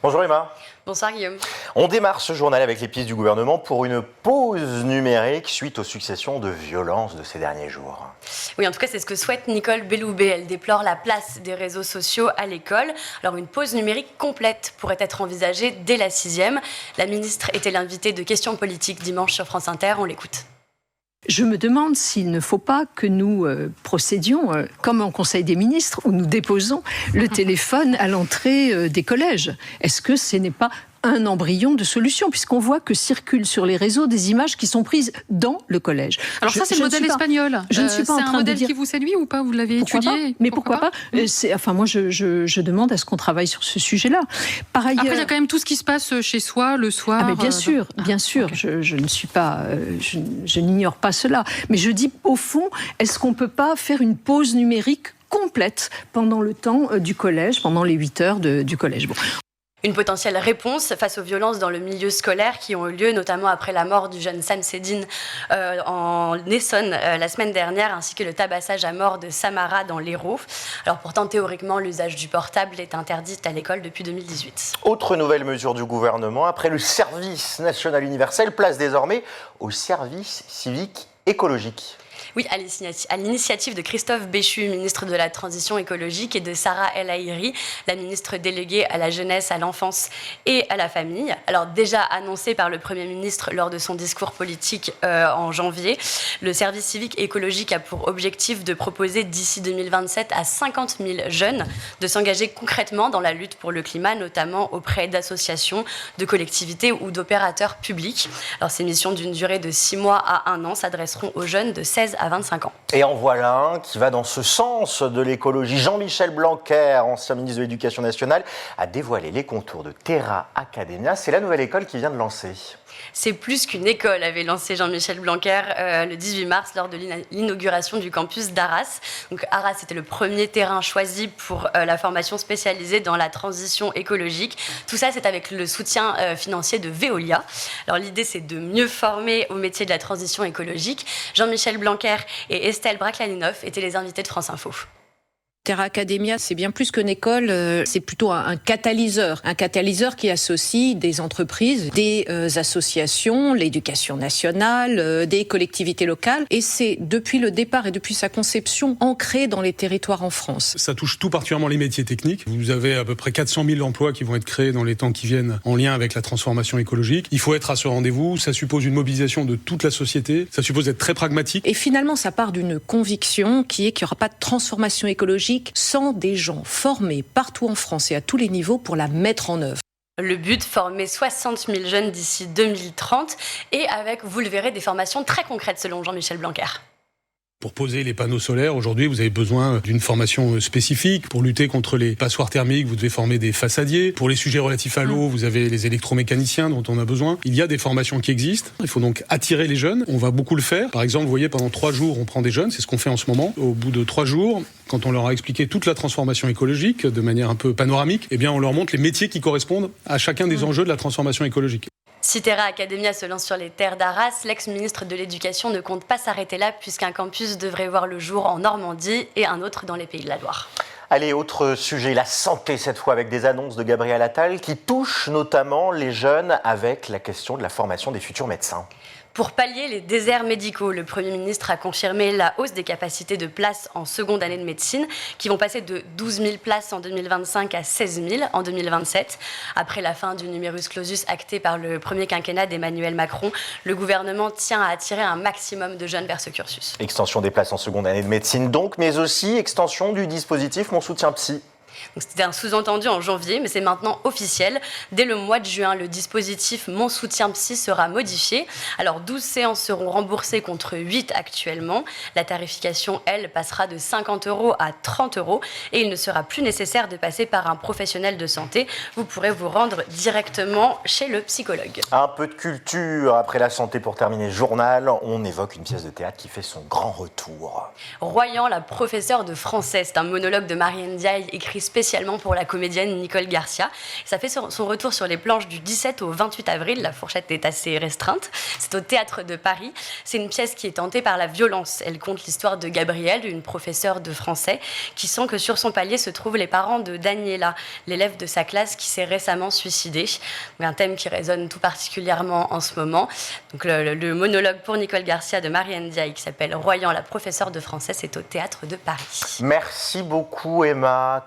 Bonjour Emma. Bonsoir Guillaume. On démarre ce journal avec les pistes du gouvernement pour une pause numérique suite aux successions de violences de ces derniers jours. Oui, en tout cas, c'est ce que souhaite Nicole Belloubet. Elle déplore la place des réseaux sociaux à l'école. Alors, une pause numérique complète pourrait être envisagée dès la 6e. La ministre était l'invitée de Questions politiques dimanche sur France Inter. On l'écoute. Je me demande s'il ne faut pas que nous procédions comme en Conseil des ministres où nous déposons le téléphone à l'entrée des collèges. Est-ce que ce n'est pas un embryon de solution, puisqu'on voit que circulent sur les réseaux des images qui sont prises dans le collège. Alors ça, c'est le modèle espagnol. Je ne suis pas en train de dire... C'est un modèle qui vous séduit ou pas? Vous l'avez étudié? Mais pourquoi pas moi, je demande à ce qu'on travaille sur ce sujet-là. Par ailleurs... Après, il y a quand même tout ce qui se passe chez soi, le soir. Ah, mais bien sûr. Okay. Je ne suis pas... je n'ignore pas cela. Mais je dis, au fond, est-ce qu'on ne peut pas faire une pause numérique complète pendant le temps du collège, pendant les 8 heures du collège. Une potentielle réponse face aux violences dans le milieu scolaire qui ont eu lieu notamment après la mort du jeune Sam Sedine en Essonne la semaine dernière, ainsi que le tabassage à mort de Samara dans l'Hérault. Alors pourtant, théoriquement, l'usage du portable est interdit à l'école depuis 2018. Autre nouvelle mesure du gouvernement, après le service national universel, place désormais au service civique écologique. Oui, à l'initiative de Christophe Béchu, ministre de la Transition écologique, et de Sarah El Haïry, la ministre déléguée à la jeunesse, à l'enfance et à la famille. Alors déjà annoncé par le Premier ministre lors de son discours politique en janvier, le service civique écologique a pour objectif de proposer d'ici 2027 à 50 000 jeunes de s'engager concrètement dans la lutte pour le climat, notamment auprès d'associations, de collectivités ou d'opérateurs publics. Alors ces missions d'une durée de 6 mois à 1 an s'adresseront aux jeunes de 16 à 25 ans. Et en voilà un qui va dans ce sens de l'écologie. Jean-Michel Blanquer, ancien ministre de l'Éducation nationale, a dévoilé les contours de Terra Academia. C'est la nouvelle école qui vient de lancer. C'est plus qu'une école, avait lancé Jean-Michel Blanquer le 18 mars lors de l'inauguration du campus d'Arras. Donc Arras était le premier terrain choisi pour la formation spécialisée dans la transition écologique. Tout ça, c'est avec le soutien financier de Veolia. Alors l'idée, c'est de mieux former au métier de la transition écologique. Jean-Michel Blanquer et Estelle Brachlaninoff étaient les invités de France Info. Terra Academia, c'est bien plus qu'une école, c'est plutôt un catalyseur. Un catalyseur qui associe des entreprises, des associations, l'éducation nationale, des collectivités locales. Et c'est, depuis le départ et depuis sa conception, ancré dans les territoires en France. Ça touche tout particulièrement les métiers techniques. Vous avez à peu près 400 000 emplois qui vont être créés dans les temps qui viennent en lien avec la transformation écologique. Il faut être à ce rendez-vous. Ça suppose une mobilisation de toute la société. Ça suppose d'être très pragmatique. Et finalement, ça part d'une conviction qui est qu'il n'y aura pas de transformation écologique sans des gens formés partout en France et à tous les niveaux pour la mettre en œuvre. Le but, former 60 000 jeunes d'ici 2030 et avec, vous le verrez, des formations très concrètes selon Jean-Michel Blanquer. Pour poser les panneaux solaires, aujourd'hui, vous avez besoin d'une formation spécifique. Pour lutter contre les passoires thermiques, vous devez former des façadiers. Pour les sujets relatifs à l'eau, vous avez les électromécaniciens dont on a besoin. Il y a des formations qui existent. Il faut donc attirer les jeunes. On va beaucoup le faire. Par exemple, vous voyez, pendant 3 jours, on prend des jeunes. C'est ce qu'on fait en ce moment. Au bout de 3 jours, quand on leur a expliqué toute la transformation écologique de manière un peu panoramique, eh bien, on leur montre les métiers qui correspondent à chacun des enjeux de la transformation écologique. Si Terra Academia se lance sur les terres d'Arras, l'ex-ministre de l'Éducation ne compte pas s'arrêter là puisqu'un campus devrait voir le jour en Normandie et un autre dans les Pays de la Loire. Allez, autre sujet, la santé cette fois, avec des annonces de Gabriel Attal qui touchent notamment les jeunes avec la question de la formation des futurs médecins. Pour pallier les déserts médicaux, le Premier ministre a confirmé la hausse des capacités de places en seconde année de médecine qui vont passer de 12 000 places en 2025 à 16 000 en 2027. Après la fin du numerus clausus acté par le premier quinquennat d'Emmanuel Macron, le gouvernement tient à attirer un maximum de jeunes vers ce cursus. Extension des places en seconde année de médecine donc, mais aussi extension du dispositif Mon Soutien Psy. Donc, c'était un sous-entendu en janvier, mais c'est maintenant officiel. Dès le mois de juin, le dispositif Mon Soutien Psy sera modifié. Alors, 12 séances seront remboursées contre 8 actuellement. La tarification, elle, passera de 50 € à 30 € et il ne sera plus nécessaire de passer par un professionnel de santé. Vous pourrez vous rendre directement chez le psychologue. Un peu de culture après la santé pour terminer ce journal. On évoque une pièce de théâtre qui fait son grand retour. Royan, la professeure de français, c'est un monologue de Marianne Diaye écrit spécialement pour la comédienne Nicole Garcia. Ça fait son retour sur les planches du 17 au 28 avril. La fourchette est assez restreinte. C'est au Théâtre de Paris. C'est une pièce qui est tentée par la violence. Elle conte l'histoire de Gabrielle, une professeure de français, qui sent que sur son palier se trouvent les parents de Daniela, l'élève de sa classe qui s'est récemment suicidée. Un thème qui résonne tout particulièrement en ce moment. Donc le monologue pour Nicole Garcia de Marianne Diaye, qui s'appelle Royan, la professeure de français, c'est au Théâtre de Paris. Merci beaucoup, Emma.